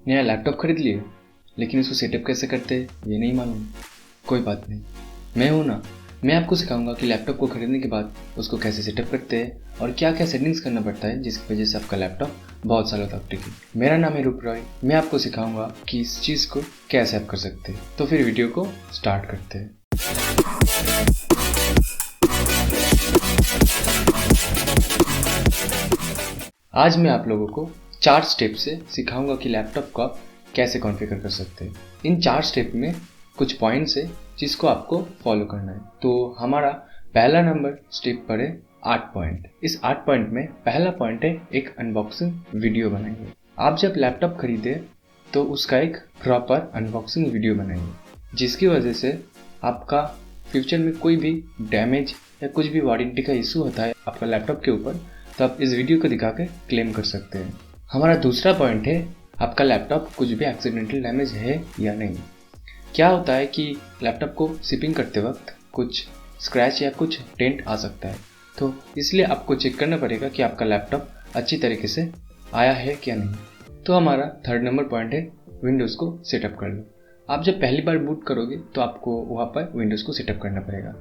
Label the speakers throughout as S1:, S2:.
S1: नया लैपटॉप खरीद लिए लेकिन इसको सेटअप कैसे करते हैं ये नहीं मालूम। कोई बात नहीं, मैं हूँ ना। मैं आपको सिखाऊंगा कि लैपटॉप को खरीदने के बाद उसको कैसे सेटअप करते हैं और क्या क्या सेटिंग्स करना पड़ता है जिसकी वजह से आपका लैपटॉप बहुत सालों तक टिके। मेरा नाम है रूप रॉय। मैं आपको सिखाऊंगा कि इस चीज़ को कैसे आप कर सकते हैं। तो फिर वीडियो को स्टार्ट करते हैं। आज मैं आप लोगों को 4 स्टेप से सिखाऊंगा कि लैपटॉप को आप कैसे कॉन्फ़िगर कर सकते हैं। इन 4 स्टेप में कुछ पॉइंट्स है जिसको आपको फॉलो करना है। तो हमारा पहला नंबर स्टेप पर है 8 पॉइंट। इस 8 पॉइंट में पहला पॉइंट है एक अनबॉक्सिंग वीडियो बनाएंगे। आप जब लैपटॉप खरीदे तो उसका एक प्रॉपर अनबॉक्सिंग वीडियो बनाएंगे जिसकी वजह से आपका फ्यूचर में कोई भी डैमेज या कुछ भी वारंटी का इशू होता है आपका लैपटॉप के ऊपर तो आप इस वीडियो को दिखा के क्लेम कर सकते हैं। हमारा दूसरा पॉइंट है आपका लैपटॉप कुछ भी एक्सीडेंटल डैमेज है या नहीं। क्या होता है कि लैपटॉप को शिपिंग करते वक्त कुछ स्क्रैच या कुछ डेंट आ सकता है, तो इसलिए आपको चेक करना पड़ेगा कि आपका लैपटॉप अच्छी तरीके से आया है क्या नहीं। तो हमारा थर्ड नंबर पॉइंट है विंडोज़ को सेटअप कर लो। आप जब पहली बार बूट करोगे तो आपको वहाँ पर विंडोज़ को सेटअप करना पड़ेगा।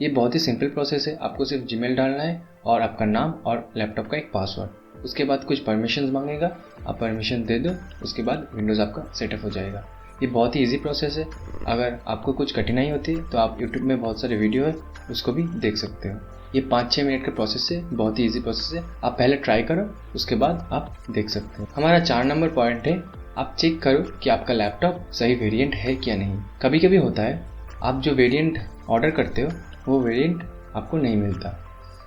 S1: ये बहुत ही सिंपल प्रोसेस है। आपको सिर्फ जीमेल डालना है और आपका नाम और लैपटॉप का एक पासवर्ड। उसके बाद कुछ परमिशंस मांगेगा, आप परमिशन दे दो, उसके बाद विंडोज़ आपका सेटअप हो जाएगा। ये बहुत ही इजी प्रोसेस है। अगर आपको कुछ कठिनाई होती है तो आप यूट्यूब में बहुत सारे वीडियो है उसको भी देख सकते हो। ये 5-6 मिनट का प्रोसेस है, बहुत ही इजी प्रोसेस है। आप पहले ट्राई करो, उसके बाद आप देख सकते हो। हमारा 4 नंबर पॉइंट है आप चेक करो कि आपका लैपटॉप सही वेरिएंट है क्या नहीं। कभी कभी होता है आप जो वेरिएंट ऑर्डर करते हो वो वेरिएंट आपको नहीं मिलता,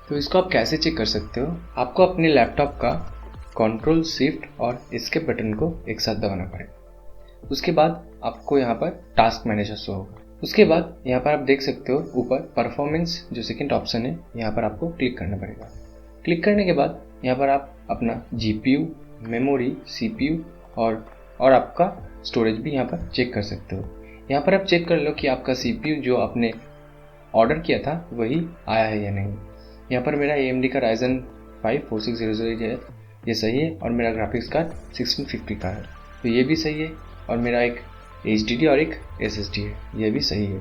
S1: तो इसको आप कैसे चेक कर सकते हो। आपको अपने लैपटॉप का कंट्रोल शिफ्ट और एस्केप बटन को एक साथ दबाना पड़ेगा। उसके बाद आपको यहाँ पर टास्क मैनेजर शो होगा। उसके बाद यहाँ पर आप देख सकते हो ऊपर परफॉर्मेंस जो सेकंड ऑप्शन है, यहाँ पर आपको क्लिक करना पड़ेगा। क्लिक करने के बाद यहाँ पर आप अपना जीपीयू, मेमोरी, सीपीयू और आपका स्टोरेज भी यहाँ पर चेक कर सकते हो। यहाँ पर आप चेक कर लो कि आपका सीपीयू जो आपने ऑर्डर किया था वही आया है या नहीं। यहाँ पर मेरा AMD का Ryzen 5 4600 है, ये सही है, और मेरा ग्राफिक्स कार्ड 1650 का है तो ये भी सही है, और मेरा एक HDD और एक SSD है, ये भी सही है।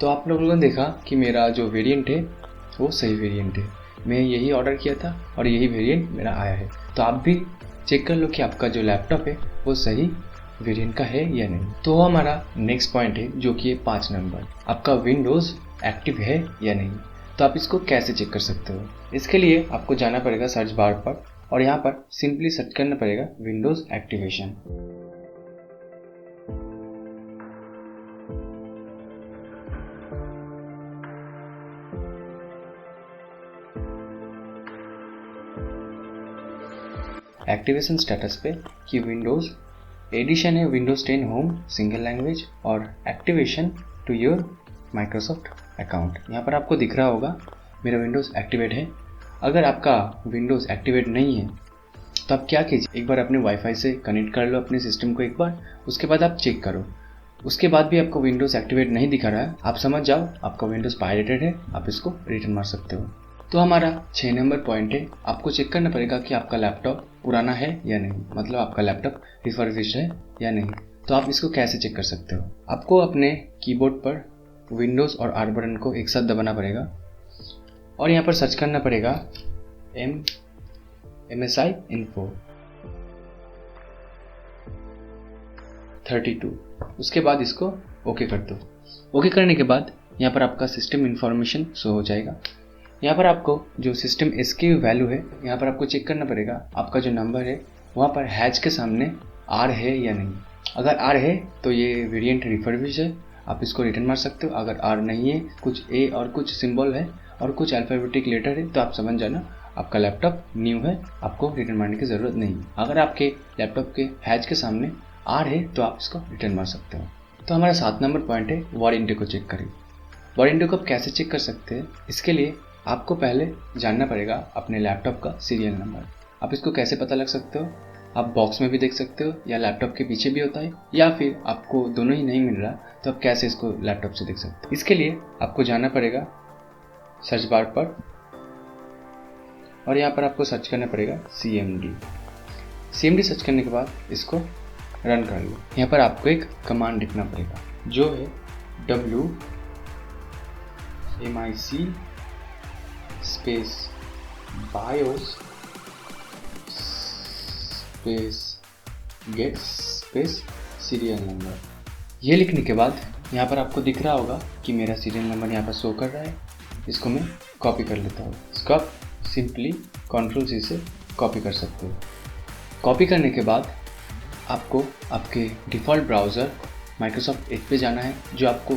S1: तो आप लोगों ने देखा कि मेरा जो वेरिएंट है वो सही वेरिएंट है। मैं यही ऑर्डर किया था और यही वेरिएंट मेरा आया है। तो आप भी चेक कर लो कि आपका जो लैपटॉप है वो सही वेरिएंट का है या नहीं। तो हमारा नेक्स्ट पॉइंट है जो कि 5 नंबर, आपका विंडोज़ एक्टिव है या नहीं। तो आप इसको कैसे चेक कर सकते हो। इसके लिए आपको जाना पड़ेगा सर्च बार पर और यहाँ पर सिंपली सर्च करना पड़ेगा विंडोज़ एक्टिवेशन। एक्टिवेशन स्टेटस पे कि विंडोज़ एडिशन है विंडोज़ 10 होम सिंगल लैंग्वेज और activation to your Microsoft account. यहाँ पर आपको दिख रहा होगा मेरा विंडोज़ एक्टिवेट है। अगर आपका विंडोज़ एक्टिवेट नहीं है तो आप क्या कीजिए, एक बार अपने वाईफाई से कनेक्ट कर लो अपने सिस्टम को एक बार, उसके बाद आप चेक करो। उसके बाद भी आपको विंडोज़ एक्टिवेट नहीं दिखा रहा है, आप समझ जाओ आपका विंडोज़ पायरेटेड है, आप इसको रिटर्न मार सकते हो। तो हमारा 6 नंबर पॉइंट है आपको चेक करना पड़ेगा कि आपका लैपटॉप पुराना है या नहीं, मतलब आपका लैपटॉप रिफर्बिश्ड है या नहीं। तो आप इसको कैसे चेक कर सकते हो। आपको अपने कीबोर्ड पर विंडोज़ और R बटन को एक साथ दबाना पड़ेगा और यहाँ पर सर्च करना पड़ेगा MSI Info 32। उसके बाद इसको ओके कर दो। ओके करने के बाद यहाँ पर आपका सिस्टम इन्फॉर्मेशन शो हो जाएगा। यहाँ पर आपको जो सिस्टम SKU वैल्यू है यहाँ पर आपको चेक करना पड़ेगा आपका जो नंबर है वहाँ पर हैच के सामने R है या नहीं। अगर R है तो ये वेरिएंट रिफर्बिश्ड है, आप इसको रिटर्न मार सकते हो। अगर R नहीं है, कुछ A और कुछ सिंबल है और कुछ अल्फ़ाबेटिक लेटर है, तो आप समझ जाना आपका लैपटॉप न्यू है, आपको रिटर्न मारने की ज़रूरत नहीं। अगर आपके लैपटॉप के हैच के सामने R है तो आप इसको रिटर्न मार सकते हो। तो हमारा 7 नंबर पॉइंट है वारंटी को चेक करें। वारंटी को आप कैसे चेक कर सकते हैं, इसके लिए आपको पहले जानना पड़ेगा अपने लैपटॉप का सीरियल नंबर। आप इसको कैसे पता लग सकते हो, आप बॉक्स में भी देख सकते हो या लैपटॉप के पीछे भी होता है, या फिर आपको दोनों ही नहीं मिल रहा तो आप कैसे इसको लैपटॉप से देख सकते हो। इसके लिए आपको जाना पड़ेगा सर्च बार पर और यहाँ पर आपको सर्च करना पड़ेगा CMD। CMD सर्च करने के बाद इसको रन कर लो। यहाँ पर आपको एक कमांड लिखना पड़ेगा जो है wmic space bios space get space serial number. ये लिखने के बाद यहाँ पर आपको दिख रहा होगा कि मेरा सीरियल नंबर यहाँ पर शो कर रहा है। इसको मैं कॉपी कर लेता हूँ। इसको आप सिंपली Ctrl+C से कॉपी कर सकते हो। कॉपी करने के बाद आपको आपके डिफ़ॉल्ट ब्राउज़र माइक्रोसॉफ्ट एज पे जाना है, जो आपको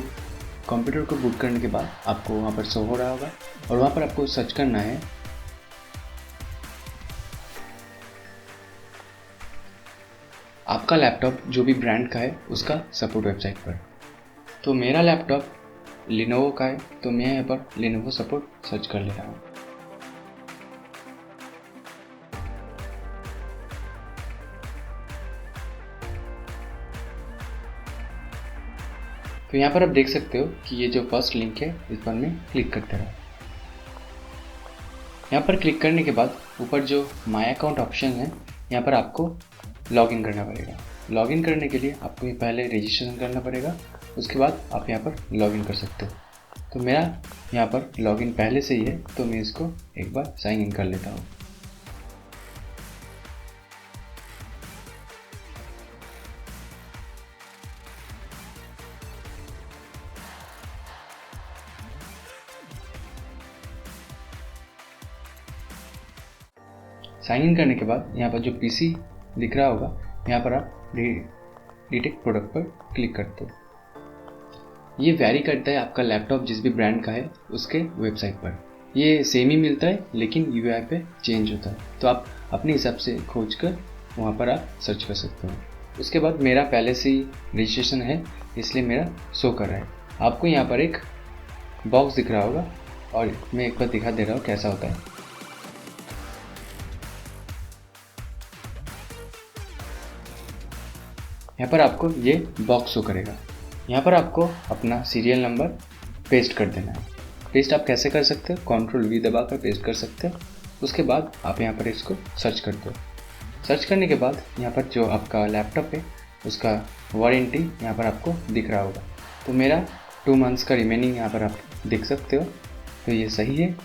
S1: कंप्यूटर को बूट करने के बाद आपको वहाँ पर शो हो रहा होगा, और वहाँ पर आपको सर्च करना है आपका लैपटॉप जो भी ब्रांड का है उसका सपोर्ट वेबसाइट पर। तो मेरा लैपटॉप लिनोवो का है, तो मैं यहाँ पर लिनोवो सपोर्ट सर्च कर ले रहा हूँ। तो यहाँ पर आप देख सकते हो कि ये जो फर्स्ट लिंक है इस पर मैं क्लिक करते रहा। यहाँ पर क्लिक करने के बाद ऊपर जो माय अकाउंट ऑप्शन है, यहाँ पर आपको लॉगिन करना पड़ेगा। लॉगिन करने के लिए आपको पहले रजिस्ट्रेशन करना पड़ेगा, उसके बाद आप यहाँ पर लॉगिन कर सकते हो। तो मेरा यहाँ पर लॉगिन पहले से ही है, तो मैं इसको एक बार साइन इन कर लेता हूँ। साइन इन करने के बाद यहाँ पर जो पीसी दिख रहा होगा, यहाँ पर आप डिटेक्ट प्रोडक्ट पर क्लिक करते हो। ये वैरी करता है आपका लैपटॉप जिस भी ब्रांड का है उसके वेबसाइट पर। ये सेम ही मिलता है लेकिन यूआई पे चेंज होता है, तो आप अपने हिसाब से खोज कर वहाँ पर आप सर्च कर सकते हो। उसके बाद मेरा पहले से ही रजिस्ट्रेशन है, इसलिए मेरा शो कर रहा है। आपको यहाँ पर एक बॉक्स दिख रहा होगा, और मैं एक बार दिखा दे रहा हूँ कैसा होता है। यहाँ पर आपको ये बॉक्स शो करेगा। यहाँ पर आपको अपना सीरियल नंबर पेस्ट कर देना है। पेस्ट आप कैसे कर सकते हो? Ctrl+V दबाकर पेस्ट कर सकते हो। उसके बाद आप यहाँ पर इसको सर्च करते हो। सर्च करने के बाद यहाँ पर जो आपका लैपटॉप है उसका वारंटी यहाँ पर आपको दिख रहा होगा। तो मेरा 2 मंथ्स का रिमेनिंग यहाँ पर आप देख सकते हो, तो ये सही है।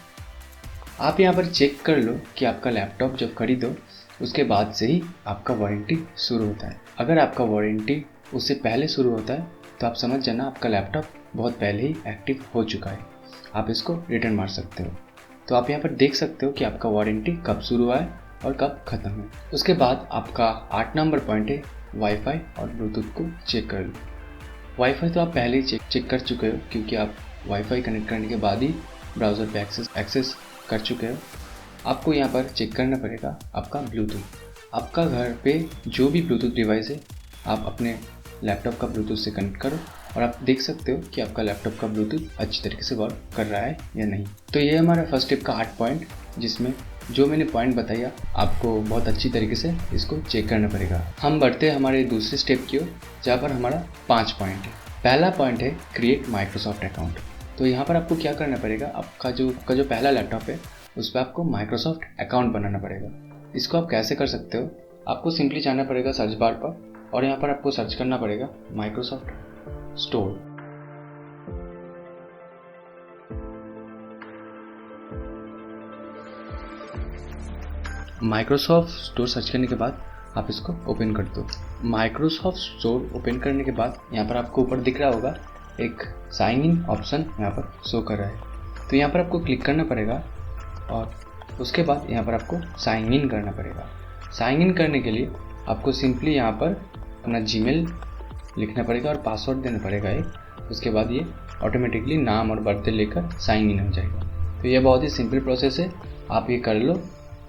S1: आप यहाँ पर चेक कर लो कि आपका लैपटॉप जब खरीदो उसके बाद से ही आपका वारंटी शुरू होता है। अगर आपका वारंटी उससे पहले शुरू होता है तो आप समझ जाना आपका लैपटॉप बहुत पहले ही एक्टिव हो चुका है, आप इसको रिटर्न मार सकते हो। तो आप यहाँ पर देख सकते हो कि आपका वारंटी कब शुरू हुआ है और कब ख़त्म है। उसके बाद आपका 8 नंबर पॉइंट है वाईफाई और ब्लूटूथ को चेक कर लो। वाईफाई तो आप पहले ही चेक कर चुके हो, क्योंकि आप वाईफाई कनेक्ट करने के बाद ही ब्राउज़र पे एक्सेस कर चुके हो। आपको यहाँ पर चेक करना पड़ेगा आपका ब्लूटूथ। आपका घर पे जो भी ब्लूटूथ डिवाइस है आप अपने लैपटॉप का ब्लूटूथ से कनेक्ट करो, और आप देख सकते हो कि आपका लैपटॉप का ब्लूटूथ अच्छी तरीके से वर्क कर रहा है या नहीं। तो ये हमारा फर्स्ट स्टेप का 8 पॉइंट, जिसमें जो मैंने पॉइंट बताया आपको बहुत अच्छी तरीके से इसको चेक करना पड़ेगा। हम बढ़ते हैं हमारे दूसरे स्टेप की ओर, जहाँ पर हमारा 5 पॉइंट है। पहला पॉइंट है क्रिएट माइक्रोसॉफ्ट अकाउंट। तो यहाँ पर आपको क्या करना पड़ेगा, आपका जो पहला लैपटॉप है उस पर आपको माइक्रोसॉफ्ट अकाउंट बनाना पड़ेगा। इसको आप कैसे कर सकते हो? आपको सिंपली जाना पड़ेगा सर्च बार पर, और यहाँ पर आपको सर्च करना पड़ेगा Microsoft store. Microsoft store search करने के बाद आप इसको ओपन कर दो। माइक्रोसॉफ्ट स्टोर ओपन करने के बाद यहाँ पर आपको ऊपर दिख रहा होगा एक साइन इन ऑप्शन यहाँ पर शो कर रहा है। तो यहाँ पर आपको क्लिक करना पड़ेगा, और उसके बाद यहाँ पर आपको साइन इन करना पड़ेगा। साइन इन करने के लिए आपको सिंपली यहाँ पर अपना जीमेल लिखना पड़ेगा और पासवर्ड देना पड़ेगा एक। उसके बाद ये ऑटोमेटिकली नाम और बर्थडे लेकर साइन इन हो जाएगा। तो ये बहुत ही सिंपल प्रोसेस है, आप ये कर लो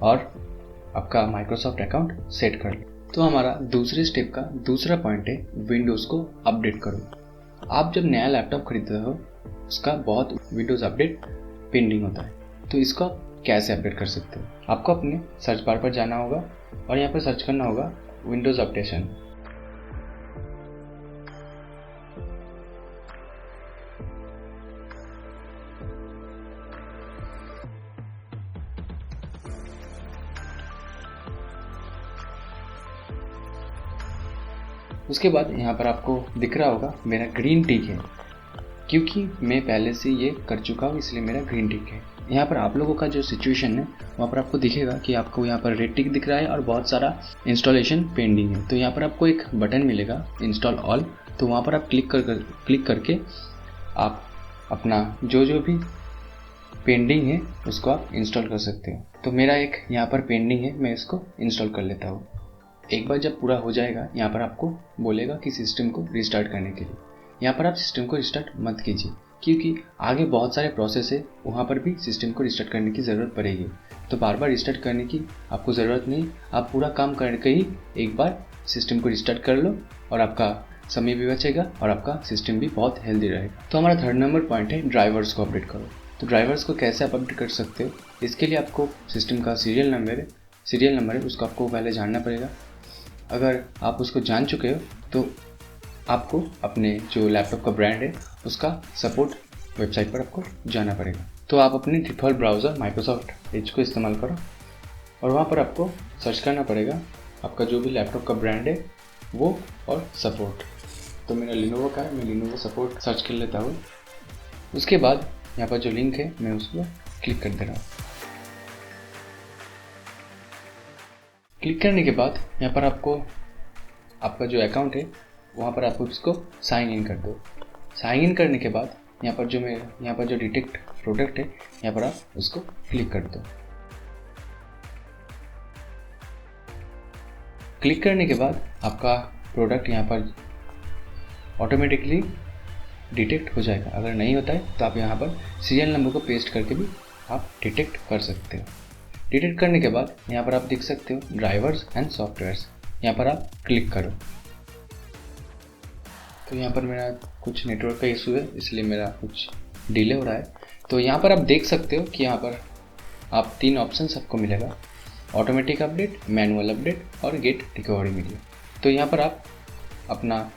S1: और आपका माइक्रोसॉफ्ट अकाउंट सेट कर लो। तो हमारा दूसरे स्टेप का दूसरा पॉइंट है विंडोज़ को अपडेट करो। आप जब नया लैपटॉप खरीदते हो उसका बहुत विंडोज़ अपडेट पेंडिंग होता है, तो इसको आप कैसे अपडेट कर सकते हो? आपको अपने सर्च बार पर जाना होगा और यहाँ पर सर्च करना होगा विंडोज़ अपडेशन। उसके बाद यहाँ पर आपको दिख रहा होगा मेरा ग्रीन टिक है, क्योंकि मैं पहले से ये कर चुका हूँ इसलिए मेरा ग्रीन टिक है। यहाँ पर आप लोगों का जो सिचुएशन है वहाँ पर आपको दिखेगा कि आपको यहाँ पर रेड टिक दिख रहा है और बहुत सारा इंस्टॉलेशन पेंडिंग है। तो यहाँ पर आपको एक बटन मिलेगा इंस्टॉल ऑल, तो वहाँ पर आप क्लिक करके आप अपना जो भी पेंडिंग है उसको आप इंस्टॉल कर सकते हो। तो मेरा एक यहाँ पर पेंडिंग है, मैं इसको इंस्टॉल कर लेता हूँ। एक बार जब पूरा हो जाएगा यहाँ पर आपको बोलेगा कि सिस्टम को रिस्टार्ट करने के लिए। यहाँ पर आप सिस्टम को रिस्टार्ट मत कीजिए, क्योंकि आगे बहुत सारे प्रोसेस है, वहाँ पर भी सिस्टम को रिस्टार्ट करने की ज़रूरत पड़ेगी। तो बार बार रिस्टार्ट करने की आपको ज़रूरत नहीं, आप पूरा काम करके ही एक बार सिस्टम को रिस्टार्ट कर लो और आपका समय भी बचेगा और आपका सिस्टम भी बहुत हेल्दी रहेगा। तो हमारा 3rd नंबर पॉइंट है ड्राइवर्स को अपडेट करो। तो ड्राइवर्स को कैसे आप अपडेट कर सकते हो, इसके लिए आपको सिस्टम का सीरियल नंबर है उसको आपको पहले जानना पड़ेगा। अगर आप उसको जान चुके हो तो आपको अपने जो लैपटॉप का ब्रांड है उसका सपोर्ट वेबसाइट पर आपको जाना पड़ेगा। तो आप अपने डिफ़ॉल्ट ब्राउज़र माइक्रोसॉफ्ट एज को इस्तेमाल करो और वहाँ पर आपको सर्च करना पड़ेगा आपका जो भी लैपटॉप का ब्रांड है वो और सपोर्ट। तो मेरा लिनोवो का है, मैं लिनोवो सपोर्ट सर्च कर लेता हूँ। उसके बाद यहाँ पर जो लिंक है मैं उसको क्लिक कर दे रहा हूँ। क्लिक करने के बाद यहाँ पर आपको आपका जो अकाउंट है वहाँ पर आप उसको साइन इन कर दो। साइन इन करने के बाद यहाँ पर जो डिटेक्ट प्रोडक्ट है यहाँ पर आप उसको क्लिक कर दो। क्लिक करने के बाद आपका प्रोडक्ट यहाँ पर ऑटोमेटिकली डिटेक्ट हो जाएगा। अगर नहीं होता है तो आप यहाँ पर सीरियल नंबर को पेस्ट करके भी आप डिटेक्ट कर सकते हो। डिटेक्ट करने के बाद यहाँ पर आप देख सकते हो ड्राइवर्स एंड सॉफ्टवेयर्स, यहाँ पर आप क्लिक करो। तो यहाँ पर मेरा कुछ नेटवर्क का इशू है इसलिए मेरा कुछ डिले हो रहा है। तो यहाँ पर आप देख सकते हो कि यहाँ पर आप 3 ऑप्शंस आपको मिलेगा, ऑटोमेटिक अपडेट, मैनुअल अपडेट और गेट रिकवरी मीडिया। तो यहाँ पर आप अपना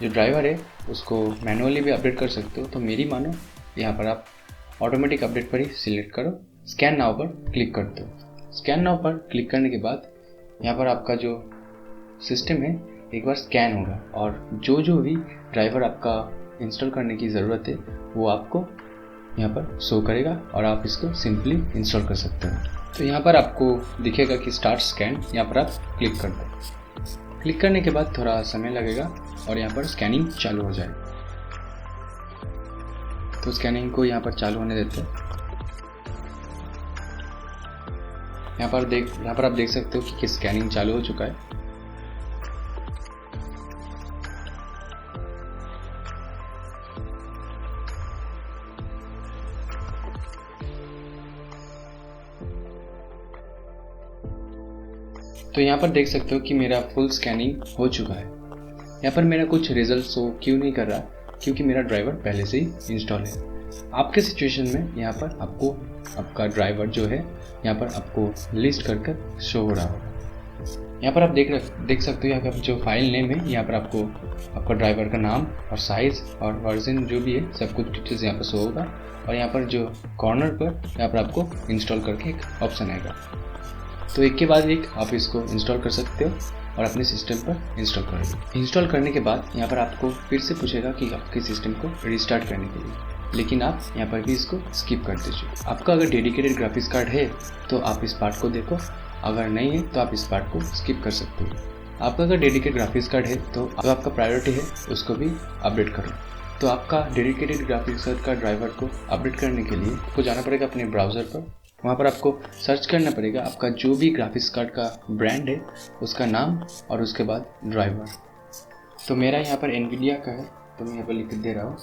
S1: जो ड्राइवर है उसको मैनुअली भी अपडेट कर सकते हो। तो मेरी मानो यहाँ पर आप ऑटोमेटिक अपडेट पर ही सिलेक्ट करो, स्कैन नाउ पर क्लिक कर दो। स्कैन नाउ पर क्लिक करने के बाद यहाँ पर आपका जो सिस्टम है एक बार स्कैन होगा और जो भी ड्राइवर आपका इंस्टॉल करने की ज़रूरत है वो आपको यहाँ पर शो करेगा और आप इसको सिंपली इंस्टॉल कर सकते हो। तो यहाँ पर आपको दिखेगा कि स्टार्ट स्कैन, यहाँ पर आप क्लिक कर दो। क्लिक करने के बाद थोड़ा समय लगेगा और यहाँ पर स्कैनिंग चालू हो जाएगी। तो स्कैनिंग को यहाँ पर चालू होने देते हैं। यहाँ पर आप देख सकते हो कि स्कैनिंग चालू हो चुका है। तो यहाँ पर देख सकते हो कि मेरा फुल स्कैनिंग हो चुका है। यहाँ पर मेरा कुछ रिजल्ट शो क्यों नहीं कर रहा, क्योंकि मेरा ड्राइवर पहले से ही इंस्टॉल है। आपके सिचुएशन में यहाँ पर आपको आपका ड्राइवर जो है यहाँ पर आपको लिस्ट कर शो हो रहा होगा। यहाँ पर आप देख सकते हो यहाँ पर जो फाइल नेम है यहाँ पर आपको आपका ड्राइवर का नाम और साइज़ और वर्जन जो भी है सब कुछ डिटेल्स यहाँ पर शो होगा। और यहाँ पर जो कॉर्नर पर यहाँ पर आपको इंस्टॉल करके एक ऑप्शन आएगा। तो एक के बाद एक आप इसको इंस्टॉल कर सकते हो और अपने सिस्टम पर इंस्टॉल करेंगे। इंस्टॉल करने के बाद यहाँ पर आपको फिर से पूछेगा कि आपके सिस्टम को रिस्टार्ट करने के लिए, लेकिन आप यहाँ पर भी इसको स्किप कर दीजिए। आपका अगर डेडिकेटेड ग्राफिक्स कार्ड है तो आप इस पार्ट को देखो, अगर नहीं है तो आप इस पार्ट को स्किप कर सकते हो। आपका अगर डेडिकेटेड ग्राफिक्स कार्ड है तो आपका प्रायोरिटी है उसको भी अपडेट करो। तो आपका डेडिकेटेड ग्राफिक्स कार्ड का ड्राइवर को अपडेट करने के लिए आपको जाना पड़ेगा अपने ब्राउज़र पर। वहाँ पर आपको सर्च करना पड़ेगा आपका जो भी ग्राफिक्स कार्ड का ब्रांड है उसका नाम और उसके बाद ड्राइवर। तो मेरा यहाँ पर एनवीडिया का है तो मैं यहाँ पर लिख दे रहा हूँ,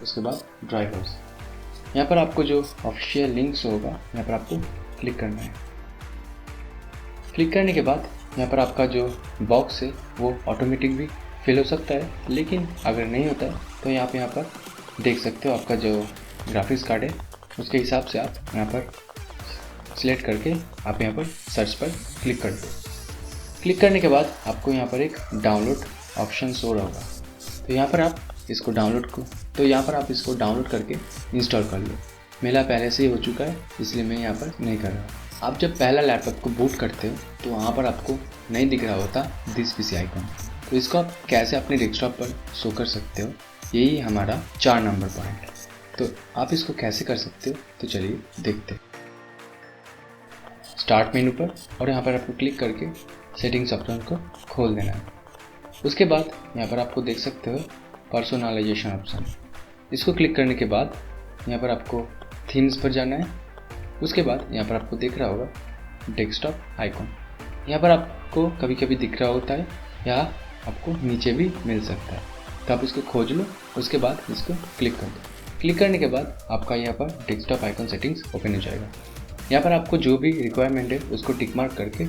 S1: उसके बाद ड्राइवर्स। यहाँ पर आपको जो ऑफिशियल लिंक्स होगा यहाँ पर आपको क्लिक करना है। क्लिक करने के बाद यहाँ पर आपका जो बॉक्स है वो ऑटोमेटिक भी फिल हो सकता है, लेकिन अगर नहीं होता है तो यहाँ पर देख सकते हो आपका जो ग्राफिक्स कार्ड है उसके हिसाब से आप यहाँ पर सिलेक्ट करके आप यहाँ पर सर्च पर क्लिक कर दो। क्लिक करने के बाद आपको यहाँ पर एक डाउनलोड ऑप्शन शो होगा। तो यहाँ पर आप इसको डाउनलोड करके इंस्टॉल कर लो। मेरा पहले से ही हो चुका है इसलिए मैं यहाँ पर नहीं कर रहा हूँ। आप जब पहला लैपटॉप को बूट करते हो तो वहाँ पर आपको नहीं दिख रहा होता दिस पीसी आइकन। तो इसको आप कैसे अपने डेस्कटॉप पर शो कर सकते हो, यही हमारा 4 नंबर पॉइंट है। तो आप इसको कैसे कर सकते हो, तो चलिए देखते हैं। स्टार्ट मेनू पर और यहाँ पर आपको क्लिक करके सेटिंग्स ऑप्शन को खोल देना है। उसके बाद यहाँ पर आपको देख सकते हो पर्सनलाइजेशन ऑप्शन, इसको क्लिक करने के बाद यहाँ पर आपको थीम्स पर जाना है। उसके बाद यहाँ पर आपको दिख रहा होगा डेस्कटॉप आइकॉन, यहाँ पर आपको कभी कभी दिख रहा होता है या आपको नीचे भी मिल सकता है। तो आप इसको खोज लो, उसके बाद इसको क्लिक कर दो। क्लिक करने के बाद आपका यहाँ पर डेस्कटॉप आइकॉन सेटिंग्स ओपन हो जाएगा। यहाँ पर आपको जो भी रिक्वायरमेंट है उसको टिक मार्क करके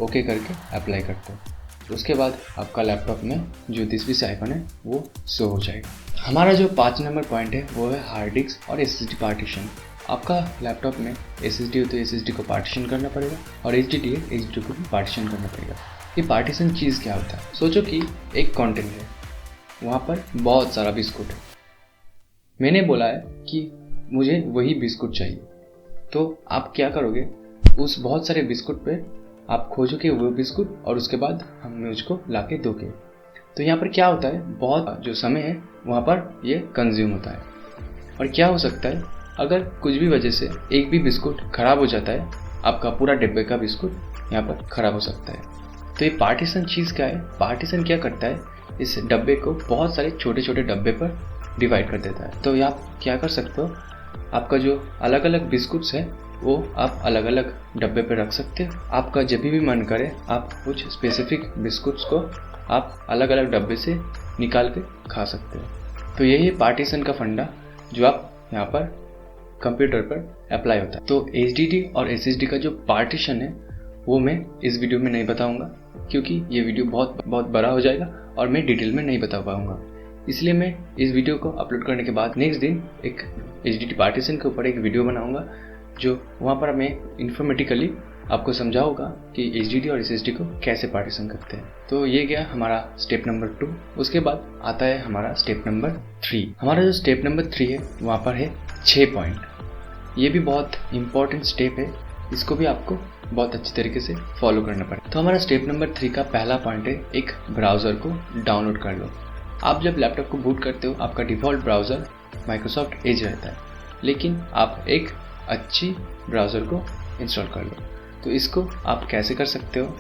S1: ओके करके अप्लाई करते हो। उसके बाद आपका लैपटॉप में जो दिस पीसी आइकॉन है वो शो हो जाएगा। हमारा जो 5 नंबर पॉइंट है वो है हार्ड डिस्क और एसएसडी पार्टीशन। आपका लैपटॉप में एसएसडी हो तो एसएसडी को पार्टीशन करना पड़ेगा और एचडीडी है एचडीडी को भी पार्टीशन करना पड़ेगा। ये पार्टीशन चीज़ क्या होता है? सोचो कि एक कंटेनर है, वहाँ पर बहुत सारा बिस्कुट है। मैंने बोला है कि मुझे वही बिस्कुट चाहिए, तो आप क्या करोगे, उस बहुत सारे बिस्कुट पे आप खोजोगे वो बिस्कुट और उसके बाद हम मुझको ला के दोगे। तो यहाँ पर क्या होता है, बहुत जो समय है वहाँ पर ये कंज्यूम होता है। और क्या हो सकता है, अगर कुछ भी वजह से एक भी बिस्कुट खराब हो जाता है, आपका पूरा डिब्बे का बिस्कुट यहाँ पर खराब हो सकता है। तो ये पार्टीशन चीज़ क्या है? पार्टीशन क्या करता है, इस डब्बे को बहुत सारे छोटे छोटे डब्बे पर डिवाइड कर देता है। तो आप क्या कर सकते हो, आपका जो अलग अलग बिस्कुट्स है वो आप अलग अलग डब्बे पे रख सकते हो। आपका जब भी मन करे आप कुछ स्पेसिफिक बिस्कुट्स को आप अलग अलग डब्बे से निकाल के खा सकते हो। तो यही पार्टीशन का फंडा जो आप यहाँ पर कंप्यूटर पर अप्लाई होता है। तो एचडीडी और एसएसडी का जो पार्टीशन है वो मैं इस वीडियो में नहीं बताऊंगा, क्योंकि ये वीडियो बहुत बड़ा हो जाएगा और मैं डिटेल में नहीं बता पाऊंगा। इसलिए मैं इस वीडियो को अपलोड करने के बाद नेक्स्ट दिन एक एचडीडी पार्टीशन के ऊपर एक वीडियो बनाऊंगा, जो वहाँ पर मैं इन्फॉर्मेटिकली आपको समझाऊंगा कि एचडीडी और एसएसडी को कैसे पार्टीशन करते हैं। तो ये गया हमारा स्टेप नंबर 2। उसके बाद आता है हमारा स्टेप नंबर 3। हमारा जो स्टेप नंबर 3 है वहाँ पर है 6 पॉइंट। ये भी बहुत इंपॉर्टेंट स्टेप है, इसको भी आपको बहुत अच्छी तरीके से फॉलो करना पड़ेगा। तो हमारा स्टेप नंबर 3 का पहला पॉइंट है, एक ब्राउज़र को डाउनलोड कर लो। आप जब लैपटॉप को बूट करते हो आपका डिफ़ॉल्ट ब्राउज़र माइक्रोसॉफ्ट एज रहता है, लेकिन आप एक अच्छी ब्राउज़र को इंस्टॉल कर लो। तो इसको आप कैसे कर सकते हो,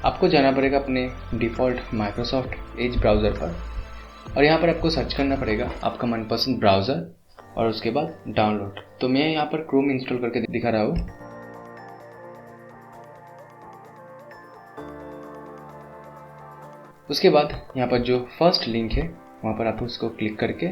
S1: आपको जाना पड़ेगा अपने डिफ़ॉल्ट माइक्रोसॉफ्ट एज ब्राउज़र पर और यहाँ पर आपको सर्च करना पड़ेगा आपका मनपसंद ब्राउज़र और उसके बाद डाउनलोड। तो मैं यहाँ पर क्रोम इंस्टॉल करके दिखा रहा हूँ। उसके बाद यहाँ पर जो फर्स्ट लिंक है वहाँ पर आप उसको क्लिक करके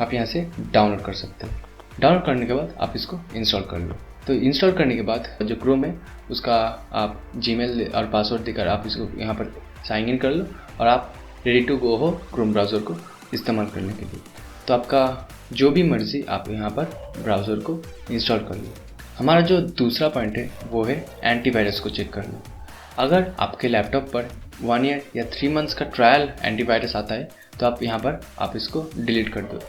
S1: आप यहाँ से डाउनलोड कर सकते हो। डाउनलोड करने के बाद आप इसको इंस्टॉल कर लो। तो इंस्टॉल करने के बाद जो क्रोम है उसका आप जीमेल और पासवर्ड देकर आप इसको यहाँ पर साइन इन कर लो और आप रेडी टू गो हो क्रोम ब्राउज़र को इस्तेमाल करने के लिए। तो आपका जो भी मर्ज़ी आप यहाँ पर ब्राउज़र को इंस्टॉल कर लो। हमारा जो दूसरा पॉइंट है वो है एंटीवायरस को चेक कर लो। अगर आपके लैपटॉप पर 1 ईयर या 3 मंथ्स का ट्रायल एंटीवायरस आता है तो आप यहाँ पर आप इसको डिलीट कर दो।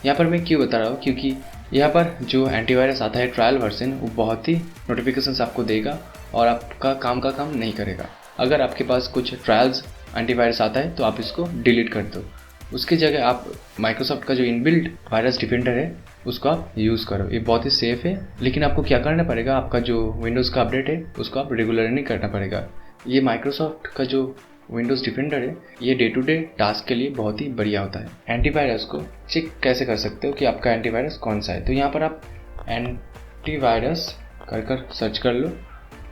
S1: यहाँ पर मैं क्यों बता रहा हूँ, क्योंकि यहाँ पर जो एंटीवायरस आता है ट्रायल वर्जन वो बहुत ही नोटिफिकेशंस आपको देगा और आपका काम नहीं करेगा। अगर आपके पास कुछ ट्रायल्स एंटीवायरस आता है तो आप इसको डिलीट कर दो। उसकी जगह आप माइक्रोसॉफ्ट का जो इनबिल्ट वायरस डिफेंडर है उसको आप यूज़ करो। ये बहुत ही सेफ़ है, लेकिन आपको क्या करना पड़ेगा, आपका जो विंडोज़ का अपडेट है उसको आप रेगुलरली करना पड़ेगा। ये माइक्रोसॉफ्ट का जो विंडोज़ डिफेंडर है ये डे टू डे टास्क के लिए बहुत ही बढ़िया होता है। एंटीवायरस को चेक कैसे कर सकते हो कि आपका एंटीवायरस कौन सा है, तो यहाँ पर आप एंटीवायरस कर सर्च कर लो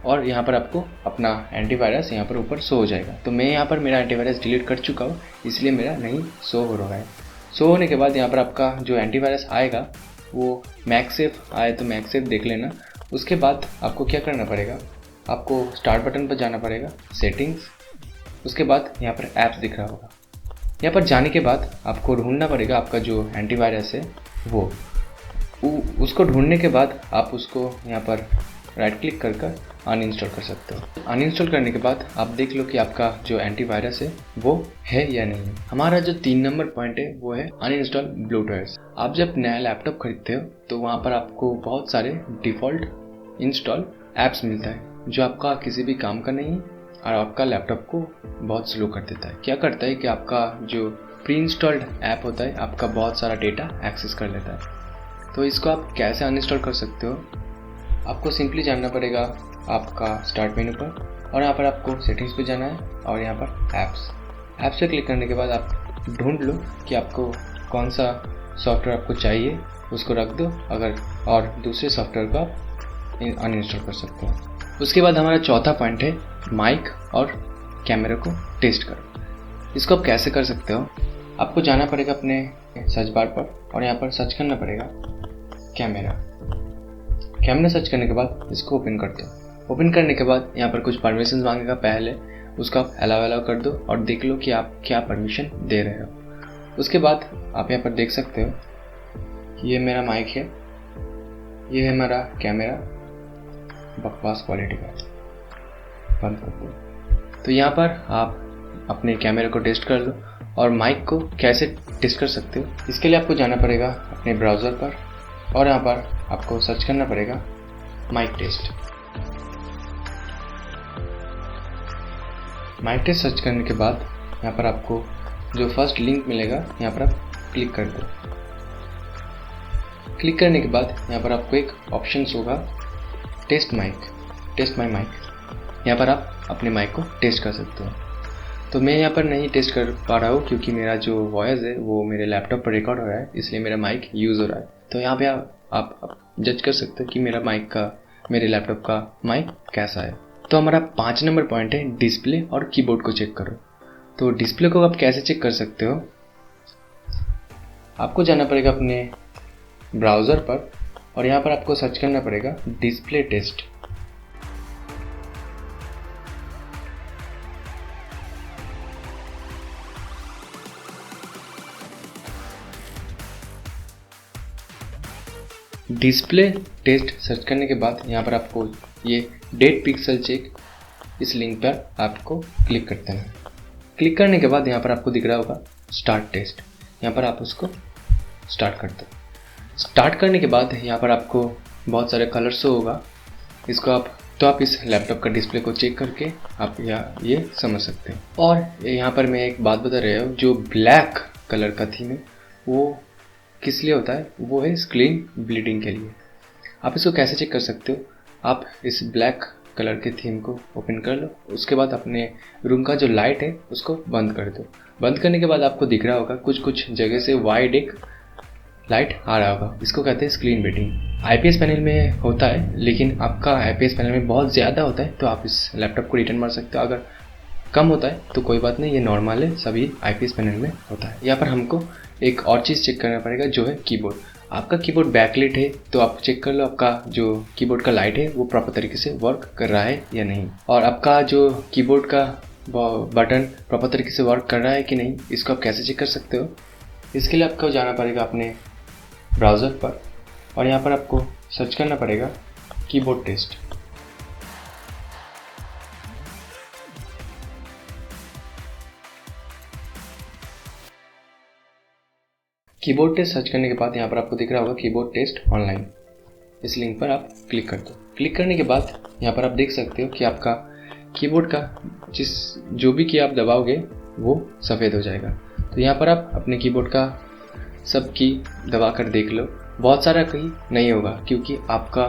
S1: और यहाँ पर आपको अपना एंटीवायरस यहाँ पर ऊपर शो हो जाएगा। तो मैं यहाँ पर मेरा एंटीवायरस डिलीट कर चुका हूँ, इसलिए मेरा नहीं शो हो रहा है। शो होने के बाद यहाँ पर आपका जो एंटीवायरस आएगा वो मैक्सेफ आए तो मैक्सेफ देख लेना। उसके बाद आपको क्या करना पड़ेगा, आपको स्टार्ट बटन पर जाना पड़ेगा, सेटिंग्स, उसके बाद यहाँ पर ऐप्स दिख रहा होगा। यहाँ पर जाने के बाद आपको ढूंढना पड़ेगा आपका जो एंटीवायरस है वो उसको ढूंढने के बाद आप उसको यहाँ पर राइट क्लिक कर अनइंस्टॉल कर सकते हो। अनइंस्टॉल करने के बाद आप देख लो कि आपका जो एंटीवायरस है वो है या नहीं है। हमारा जो 3 नंबर पॉइंट है वो है अनइंस्टॉल ब्लोटवेयर्स। आप जब नया लैपटॉप खरीदते हो तो वहाँ पर आपको बहुत सारे डिफ़ॉल्ट इंस्टॉल ऐप्स मिलता है जो आपका किसी भी काम का नहीं है और आपका लैपटॉप को बहुत स्लो कर देता है। क्या करता है कि आपका जो प्री इंस्टॉल्ड ऐप होता है आपका बहुत सारा डेटा एक्सेस कर लेता है। तो इसको आप कैसे अनइंस्टॉल कर सकते हो, आपको सिंपली जानना पड़ेगा आपका स्टार्ट मेनू पर और यहाँ पर आपको सेटिंग्स पे जाना है और यहाँ पर ऐप्स पे क्लिक करने के बाद आप ढूंढ लो कि आपको कौन सा सॉफ्टवेयर आपको चाहिए, उसको रख दो अगर, और दूसरे सॉफ्टवेयर को आप अनइंस्टॉल कर सकते हो। उसके बाद हमारा चौथा पॉइंट है माइक और कैमरा को टेस्ट करो। इसको आप कैसे कर सकते हो, आपको जाना पड़ेगा अपने सर्च बार पर और यहाँ पर सर्च करना पड़ेगा कैमरा सर्च करने के बाद इसको ओपन कर दो। ओपन करने के बाद यहाँ पर कुछ परमिशन मांगेगा, पहले उसको आप अलाउ कर दो और देख लो कि आप क्या परमिशन दे रहे हो। उसके बाद आप यहाँ पर देख सकते हो कि ये मेरा माइक है, ये है मेरा कैमरा, बकवास क्वालिटी का, बंद कर दो। तो यहाँ पर आप अपने कैमरे को टेस्ट कर लो और माइक को कैसे टेस्ट कर सकते हो, इसके लिए आपको जाना पड़ेगा अपने ब्राउज़र पर और यहाँ पर आपको सर्च करना पड़ेगा mic test. Mic test search करने के बाद यहाँ पर आपको जो फर्स्ट लिंक मिलेगा यहाँ पर आप क्लिक कर दो। क्लिक करने के बाद यहाँ पर आपको एक ऑप्शन होगा टेस्ट माई माइक। यहाँ पर आप अपने माइक को टेस्ट कर सकते हो। तो मैं यहाँ पर नहीं टेस्ट कर पा रहा हूँ क्योंकि मेरा जो वॉइस है वो मेरे लैपटॉप पर रिकॉर्ड हो रहा है, इसलिए मेरा माइक यूज़ हो रहा है। तो यहाँ पे आप जज कर सकते हो कि मेरे लैपटॉप का माइक कैसा है। तो हमारा 5 नंबर पॉइंट है डिस्प्ले और कीबोर्ड को चेक करो। तो डिस्प्ले को आप कैसे चेक कर सकते हो, आपको जाना पड़ेगा अपने ब्राउज़र पर और यहाँ पर आपको सर्च करना पड़ेगा display test. Display test search करने के बाद यहाँ पर आपको ये डेट पिक्सल चेक, इस लिंक पर आपको क्लिक करते हैं। क्लिक करने के बाद यहाँ पर आपको दिख रहा होगा स्टार्ट टेस्ट, यहाँ पर आप उसको स्टार्ट कर दो। स्टार्ट करने के बाद यहाँ पर आपको बहुत सारे कलर शो होगा, इसको आप इस लैपटॉप का डिस्प्ले को चेक करके आप ये समझ सकते हैं। और यहाँ पर मैं एक बात बता रहा हूँ, जो ब्लैक कलर का थीम है वो किस लिए होता है, वो है स्क्रीन ब्लीडिंग के लिए। आप इसको कैसे चेक कर सकते हो, आप इस ब्लैक कलर के थीम को ओपन कर लो, उसके बाद अपने रूम का जो लाइट है उसको बंद कर दो। बंद करने के बाद आपको दिख रहा होगा कुछ जगह से वाइड एक लाइट आ रहा होगा, इसको कहते हैं स्क्रीन ब्लीडिंग। आईपीएस पैनल में होता है, लेकिन आपका आईपीएस पैनल में बहुत ज़्यादा होता है तो आप इस लैपटॉप को रिटर्न मार सकते हो। अगर कम होता है तो कोई बात नहीं, ये नॉर्मल है, सभी आईपीएस पैनल में होता है। यहाँ पर हमको एक और चीज़ चेक करना पड़ेगा जो है कीबोर्ड। आपका कीबोर्ड बैकलाइट है तो आप चेक कर लो आपका जो कीबोर्ड का लाइट है वो प्रॉपर तरीके से वर्क कर रहा है या नहीं, और आपका जो कीबोर्ड का बटन प्रॉपर तरीके से वर्क कर रहा है कि नहीं, इसको आप कैसे चेक कर सकते हो। इसके लिए आपको जाना पड़ेगा अपने ब्राउज़र पर और यहाँ पर आपको सर्च करना पड़ेगा keyboard test. Keyboard test search करने के बाद यहाँ पर आपको दिख रहा होगा कीबोर्ड टेस्ट ऑनलाइन, इस लिंक पर आप क्लिक कर दो। क्लिक करने के बाद यहाँ पर आप देख सकते हो कि आपका कीबोर्ड का जो भी की आप दबाओगे वो सफ़ेद हो जाएगा। तो यहाँ पर आप अपने कीबोर्ड का सब की दबा कर देख लो, बहुत सारा की नहीं होगा क्योंकि आपका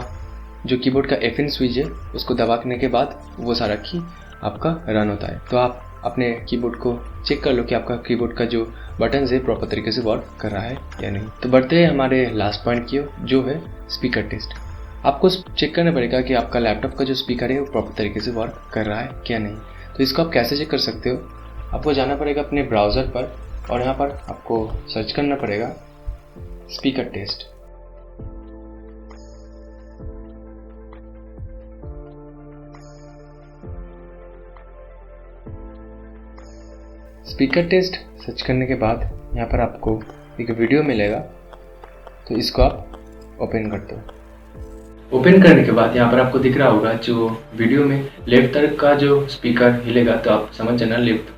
S1: जो कीबोर्ड का F स्विच है उसको दबाने के बाद वो सारा की आपका रन होता है। तो आप अपने कीबोर्ड को चेक कर लो कि आपका कीबोर्ड का जो बटन है प्रॉपर तरीके से वर्क कर रहा है या नहीं। तो बढ़ते हैं हमारे लास्ट पॉइंट की, जो है स्पीकर टेस्ट। आपको चेक करना पड़ेगा कि आपका लैपटॉप का जो स्पीकर है वो प्रॉपर तरीके से वर्क कर रहा है क्या नहीं। तो इसको आप कैसे चेक कर सकते हो, आपको जाना पड़ेगा अपने ब्राउज़र पर और यहाँ पर आपको सर्च करना पड़ेगा speaker test. Speaker test search करने के बाद यहाँ पर आपको एक वीडियो मिलेगा, तो इसको आप ओपन कर दो। ओपन करने के बाद यहाँ पर आपको दिख रहा होगा जो वीडियो में लेफ्ट तरफ का जो स्पीकर हिलेगा, तो आप समझ जाना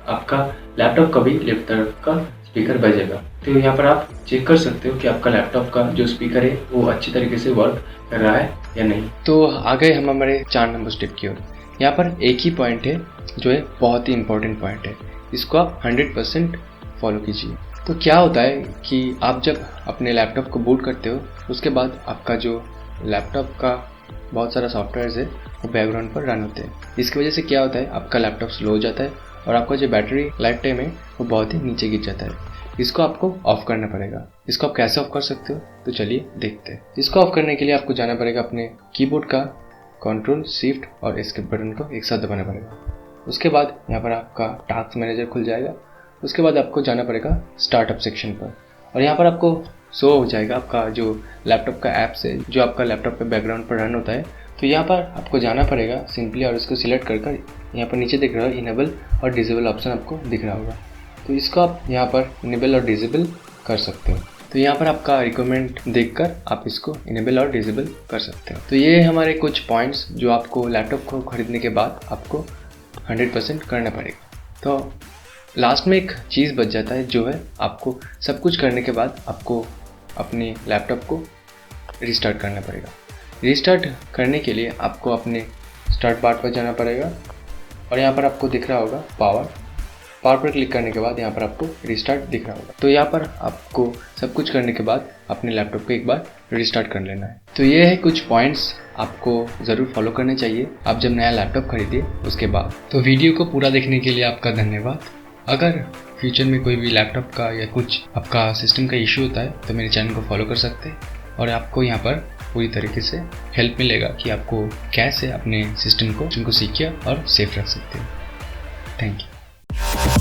S1: आपका लैपटॉप का भी लेफ्ट तरफ का स्पीकर बजेगा। तो यहाँ पर आप चेक कर सकते हो कि आपका लैपटॉप का जो स्पीकर है वो अच्छी तरीके से वर्क कर रहा है या नहीं। तो आ गए हम हमारे 4 नंबर स्टेप की ओर। यहाँ पर एक ही पॉइंट है जो है बहुत ही इंपॉर्टेंट पॉइंट है, इसको आप 100% फॉलो कीजिए। तो क्या होता है कि आप जब अपने लैपटॉप को बूट करते हो, उसके बाद आपका जो लैपटॉप का बहुत सारा सॉफ्टवेयर है वो बैकग्राउंड पर रन होते हैं। इसकी वजह से क्या होता है, आपका लैपटॉप स्लो हो जाता है और आपका जो बैटरी लाइफ टाइम है वो बहुत ही नीचे गिर जाता है। इसको आपको ऑफ करना पड़ेगा। इसको आप कैसे ऑफ कर सकते हो, तो चलिए देखते हैं। इसको ऑफ करने के लिए आपको जाना पड़ेगा अपने कीबोर्ड का कंट्रोल शिफ्ट और एस्केप बटन को एक साथ दबाना पड़ेगा। उसके बाद यहाँ पर आपका टास्क मैनेजर खुल जाएगा। उसके बाद आपको जाना पड़ेगा स्टार्टअप सेक्शन पर और यहाँ पर आपको शो हो जाएगा आपका जो लैपटॉप का ऐप्स है जो आपका लैपटॉप पे बैकग्राउंड पर रन होता है। तो यहाँ पर आपको जाना पड़ेगा सिंपली और इसको सिलेक्ट कर यहाँ पर नीचे दिख रहा है इनेबल और डिसेबल ऑप्शन आपको दिख रहा होगा। तो इसको आप यहाँ पर इनेबल और डिसेबल कर सकते हो। तो यहाँ पर आपका रिक्वायरमेंट देखकर आप इसको इनेबल और डिसेबल कर सकते हो। तो ये हमारे कुछ पॉइंट्स जो आपको लैपटॉप को खरीदने के बाद आपको 100% करना पड़ेगा। तो लास्ट में एक चीज़ बच जाता है जो है आपको सब कुछ करने के बाद आपको अपने लैपटॉप को रिस्टार्ट करना पड़ेगा। रिस्टार्ट करने के लिए आपको अपने स्टार्ट बार पर जाना पड़ेगा और यहाँ पर आपको दिख रहा होगा पावर पर क्लिक करने के बाद यहाँ पर आपको रिस्टार्ट दिख रहा होगा। तो यहाँ पर आपको सब कुछ करने के बाद अपने लैपटॉप को एक बार रिस्टार्ट कर लेना है। तो ये है कुछ पॉइंट्स आपको ज़रूर फॉलो करने चाहिए आप जब नया लैपटॉप खरीदिए उसके बाद। तो वीडियो को पूरा देखने के लिए आपका धन्यवाद। अगर फ्यूचर में कोई भी लैपटॉप का या कुछ आपका सिस्टम का इशू होता है तो मेरे चैनल को फॉलो कर सकते हैं और आपको यहाँ पर पूरी तरीके से हेल्प मिलेगा कि आपको कैसे अपने सिस्टम को सिक्योर और सेफ रख सकते हैं। Thank you.